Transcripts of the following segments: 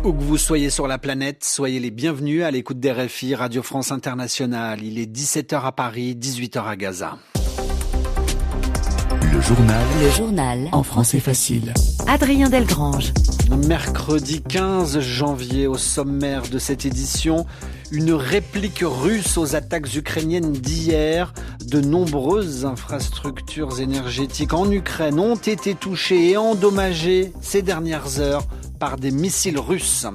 Où que vous soyez sur la planète, soyez les bienvenus à l'écoute d'RFI, Radio France Internationale. Il est 17h à Paris, 18h à Gaza. Le journal en français facile. Adrien Delgrange. Mercredi 15 janvier, au sommaire de cette édition, une réplique russe aux attaques ukrainiennes d'hier. De nombreuses infrastructures énergétiques en Ukraine ont été touchées et endommagées ces dernières heures par des missiles russes.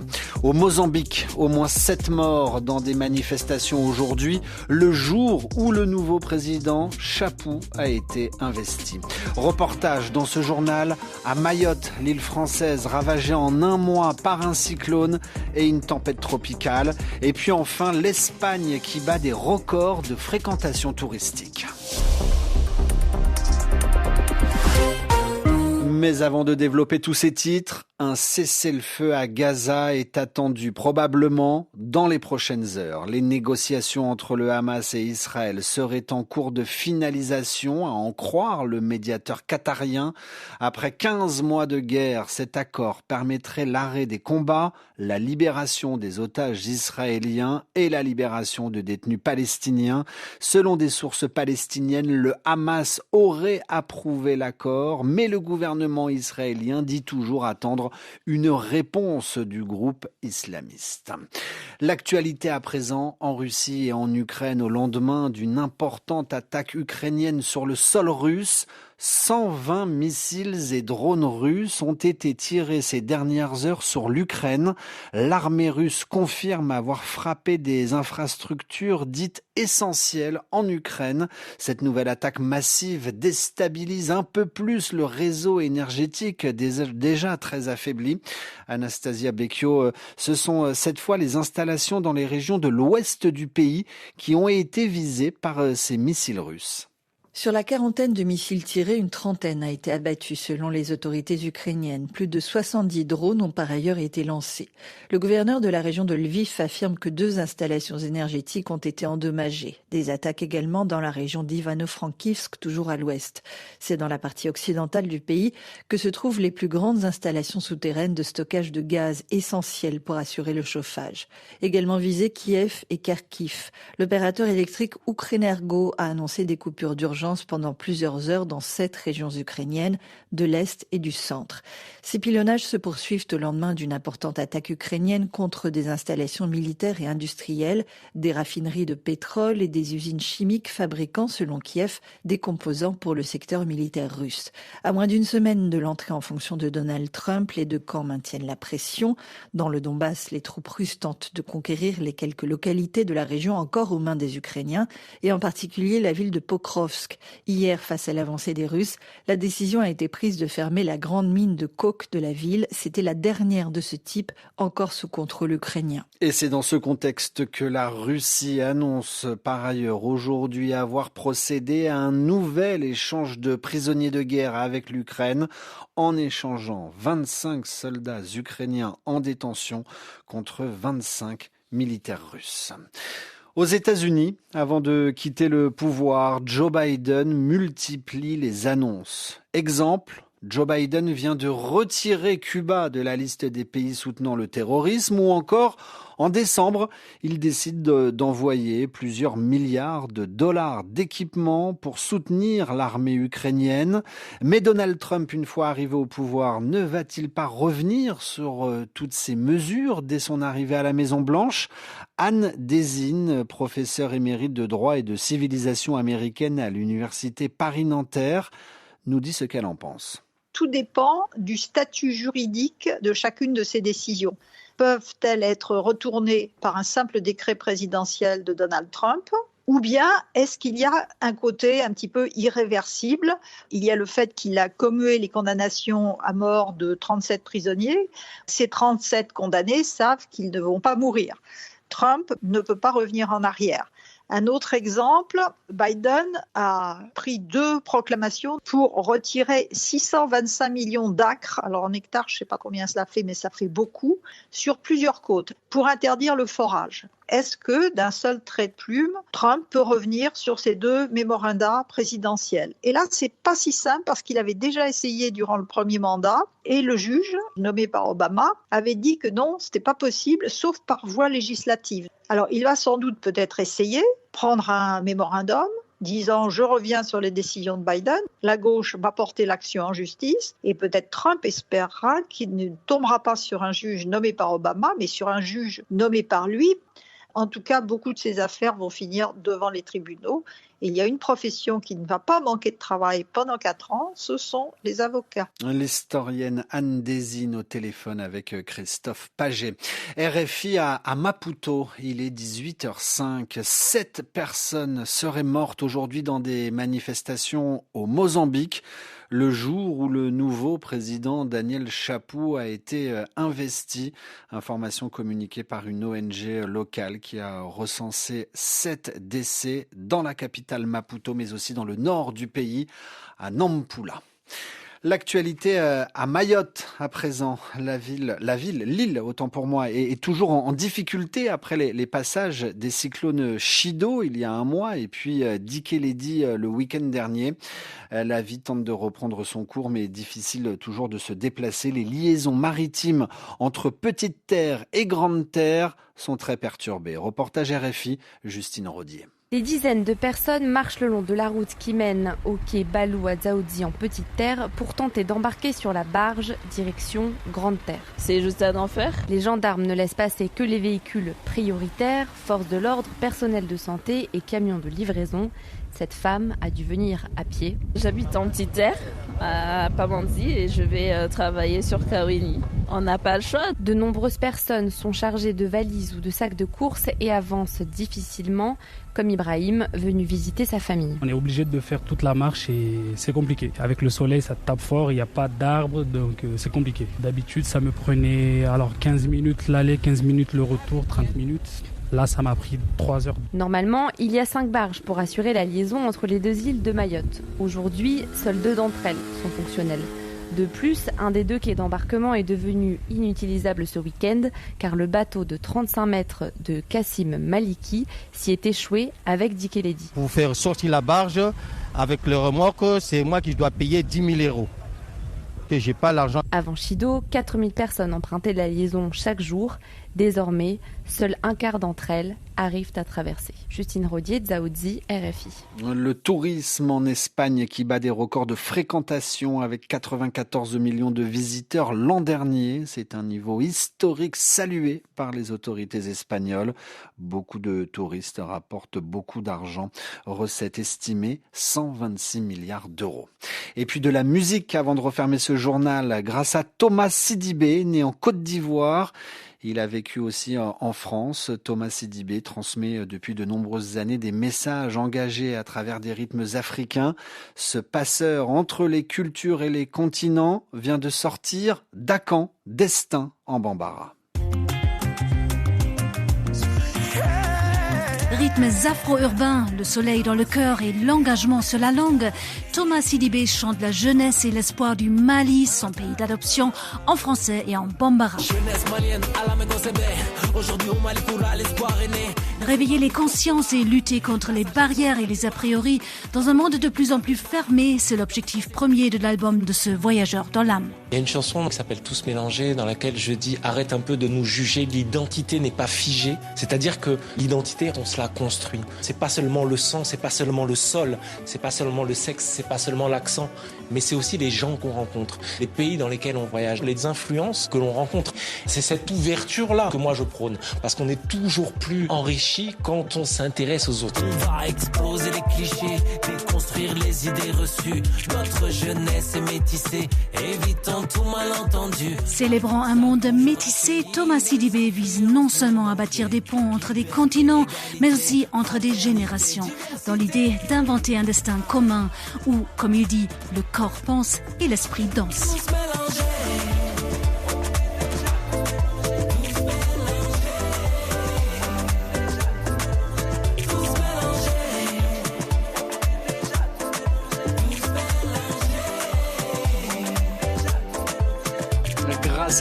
Au Mozambique, au moins 7 morts dans des manifestations aujourd'hui, le jour où le nouveau président Chapou a été investi. Reportage dans ce journal à Mayotte, l'île française ravagée en un mois par un cyclone et une tempête tropicale. Et puis enfin, l'Espagne qui bat des records de fréquentation touristique. Mais avant de développer tous ces titres, un cessez-le-feu à Gaza est attendu probablement dans les prochaines heures. Les négociations entre le Hamas et Israël seraient en cours de finalisation, à en croire le médiateur qatarien. Après 15 mois de guerre, cet accord permettrait l'arrêt des combats, la libération des otages israéliens et la libération de détenus palestiniens. Selon des sources palestiniennes, le Hamas aurait approuvé l'accord, mais le gouvernement israélien dit toujours attendre une réponse du groupe islamiste. L'actualité à présent en Russie et en Ukraine au lendemain d'une importante attaque ukrainienne sur le sol russe. 120 missiles et drones russes ont été tirés ces dernières heures sur l'Ukraine. L'armée russe confirme avoir frappé des infrastructures dites essentielles en Ukraine. Cette nouvelle attaque massive déstabilise un peu plus le réseau énergétique déjà très affaibli. Anastasia Becchio, ce sont cette fois les installations dans les régions de l'ouest du pays qui ont été visées par ces missiles russes. Sur la quarantaine de missiles tirés, une trentaine a été abattue selon les autorités ukrainiennes. Plus de 70 drones ont par ailleurs été lancés. Le gouverneur de la région de Lviv affirme que 2 installations énergétiques ont été endommagées. Des attaques également dans la région d'Ivano-Frankivsk, toujours à l'ouest. C'est dans la partie occidentale du pays que se trouvent les plus grandes installations souterraines de stockage de gaz essentielles pour assurer le chauffage. Également visés Kiev et Kharkiv. L'opérateur électrique Ukrenergo a annoncé des coupures d'urgence pendant plusieurs heures dans 7 régions ukrainiennes de l'Est et du Centre. Ces pilonnages se poursuivent au lendemain d'une importante attaque ukrainienne contre des installations militaires et industrielles, des raffineries de pétrole et des usines chimiques fabriquant, selon Kiev, des composants pour le secteur militaire russe. À moins d'une semaine de l'entrée en fonction de Donald Trump, les 2 camps maintiennent la pression. Dans le Donbass, les troupes russes tentent de conquérir les quelques localités de la région encore aux mains des Ukrainiens, et en particulier la ville de Pokrovsk. Hier, face à l'avancée des Russes, la décision a été prise de fermer la grande mine de coke de la ville. C'était la dernière de ce type, encore sous contrôle ukrainien. Et c'est dans ce contexte que la Russie annonce par ailleurs aujourd'hui avoir procédé à un nouvel échange de prisonniers de guerre avec l'Ukraine en échangeant 25 soldats ukrainiens en détention contre 25 militaires russes. Aux États-Unis, avant de quitter le pouvoir, Joe Biden multiplie les annonces. Exemple, Joe Biden vient de retirer Cuba de la liste des pays soutenant le terrorisme ou encore, en décembre, il décide d'envoyer plusieurs milliards de dollars d'équipements pour soutenir l'armée ukrainienne. Mais Donald Trump, une fois arrivé au pouvoir, ne va-t-il pas revenir sur toutes ces mesures dès son arrivée à la Maison-Blanche ? Anne Désine, professeure émérite de droit et de civilisation américaine à l'université Paris-Nanterre, nous dit ce qu'elle en pense. Tout dépend du statut juridique de chacune de ces décisions. Peuvent-elles être retournées par un simple décret présidentiel de Donald Trump ? Ou bien est-ce qu'il y a un côté un petit peu irréversible ? Il y a le fait qu'il a commué les condamnations à mort de 37 prisonniers. Ces 37 condamnés savent qu'ils ne vont pas mourir. Trump ne peut pas revenir en arrière. Un autre exemple, Biden a pris 2 proclamations pour retirer 625 millions d'acres, alors en hectares, je ne sais pas combien cela fait, mais ça fait beaucoup, sur plusieurs côtes. pour interdire le forage. Est-ce que, d'un seul trait de plume, Trump peut revenir sur ces 2 mémorandums présidentiels? Et là, c'est pas si simple parce qu'il avait déjà essayé durant le premier mandat et le juge, nommé par Obama, avait dit que non, c'était pas possible, sauf par voie législative. Alors, il va sans doute peut-être essayer, prendre un mémorandum, disant « je reviens sur les décisions de Biden ». La gauche va porter l'action en justice et peut-être Trump espérera qu'il ne tombera pas sur un juge nommé par Obama, mais sur un juge nommé par lui. En tout cas, beaucoup de ces affaires vont finir devant les tribunaux. Et il y a une profession qui ne va pas manquer de travail pendant 4 ans, ce sont les avocats. L'historienne Anne Désine au téléphone avec Christophe Paget. RFI à Maputo, il est 18h05. 7 personnes seraient mortes aujourd'hui dans des manifestations au Mozambique, le jour où le nouveau président Daniel Chapo a été investi. Information communiquée par une ONG locale qui a recensé 7 décès dans la capitale Maputo, mais aussi dans le nord du pays, à Nampula. L'actualité à Mayotte à présent, l'île, autant pour moi, est toujours en difficulté après les passages des cyclones Chido il y a un mois et puis Dikeledi le week-end dernier. La vie tente de reprendre son cours, mais difficile toujours de se déplacer. Les liaisons maritimes entre Petite Terre et Grande Terre sont très perturbées. Reportage RFI, Justine Rodier. Des dizaines de personnes marchent le long de la route qui mène au quai Balou à Dzaoudzi en Petite Terre pour tenter d'embarquer sur la barge direction Grande Terre. C'est juste un enfer. Les gendarmes ne laissent passer que les véhicules prioritaires, forces de l'ordre, personnel de santé et camions de livraison. Cette femme a dû venir à pied. J'habite en Petite Terre, à Pamandzi, et je vais travailler sur Kawini. On n'a pas le choix. De nombreuses personnes sont chargées de valises ou de sacs de course et avancent difficilement, comme Ibrahim, venu visiter sa famille. On est obligé de faire toute la marche et c'est compliqué. Avec le soleil, ça tape fort, il n'y a pas d'arbres, donc c'est compliqué. D'habitude, ça me prenait 15 minutes l'aller, 15 minutes le retour, 30 minutes. Là, ça m'a pris 3 heures. Normalement, il y a 5 barges pour assurer la liaison entre les 2 îles de Mayotte. Aujourd'hui, seules 2 d'entre elles sont fonctionnelles. De plus, un des 2 quais d'embarquement est devenu inutilisable ce week-end car le bateau de 35 mètres de Kassim Maliki s'y est échoué avec Dikeledi. Pour faire sortir la barge avec le remorque, c'est moi qui dois payer 10 000 €. Que j'ai pas l'argent. Avant Chido, 4000 personnes empruntaient la liaison chaque jour. Désormais, seul un quart d'entre elles arrivent à traverser. Justine Rodier, Dzaoudzi, RFI. Le tourisme en Espagne qui bat des records de fréquentation avec 94 millions de visiteurs l'an dernier. C'est un niveau historique salué par les autorités espagnoles. Beaucoup de touristes rapportent beaucoup d'argent. Recette estimée 126 milliards d'euros. Et puis de la musique avant de refermer ce journal grâce à Thomas Sidibé, né en Côte d'Ivoire. Il a vécu aussi en France. Thomas Sidibé transmet depuis de nombreuses années des messages engagés à travers des rythmes africains. Ce passeur entre les cultures et les continents vient de sortir Dakan, Destin en Bambara. Rythmes afro-urbains, le soleil dans le cœur et l'engagement sur la langue, Thomas Sidibé chante la jeunesse et l'espoir du Mali, son pays d'adoption, en français et en bambara. Réveiller les consciences et lutter contre les barrières et les a priori dans un monde de plus en plus fermé, c'est l'objectif premier de l'album de ce voyageur dans l'âme. Il y a une chanson qui s'appelle Tous mélangés dans laquelle je dis arrête un peu de nous juger, l'identité n'est pas figée, c'est-à-dire que l'identité on se la construit. C'est pas seulement le sang, c'est pas seulement le sol, c'est pas seulement le sexe, c'est pas seulement l'accent, mais c'est aussi les gens qu'on rencontre, les pays dans lesquels on voyage, les influences que l'on rencontre. C'est cette ouverture-là que moi je prône, parce qu'on est toujours plus enrichi quand on s'intéresse aux autres. On va exploser les clichés, déconstruire les idées reçues. Notre jeunesse est métissée, évitons tout malentendu. Célébrant un monde métissé, Thomas Sidibé vise non seulement à bâtir des ponts entre des continents, mais aussi entre des générations, dans l'idée d'inventer un destin commun où, comme il dit, le corps pense et l'esprit danse.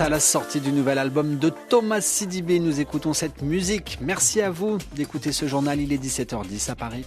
à la sortie du nouvel album de Thomas Sidibé. Nous écoutons cette musique. Merci à vous d'écouter ce journal. Il est 17h10 à Paris.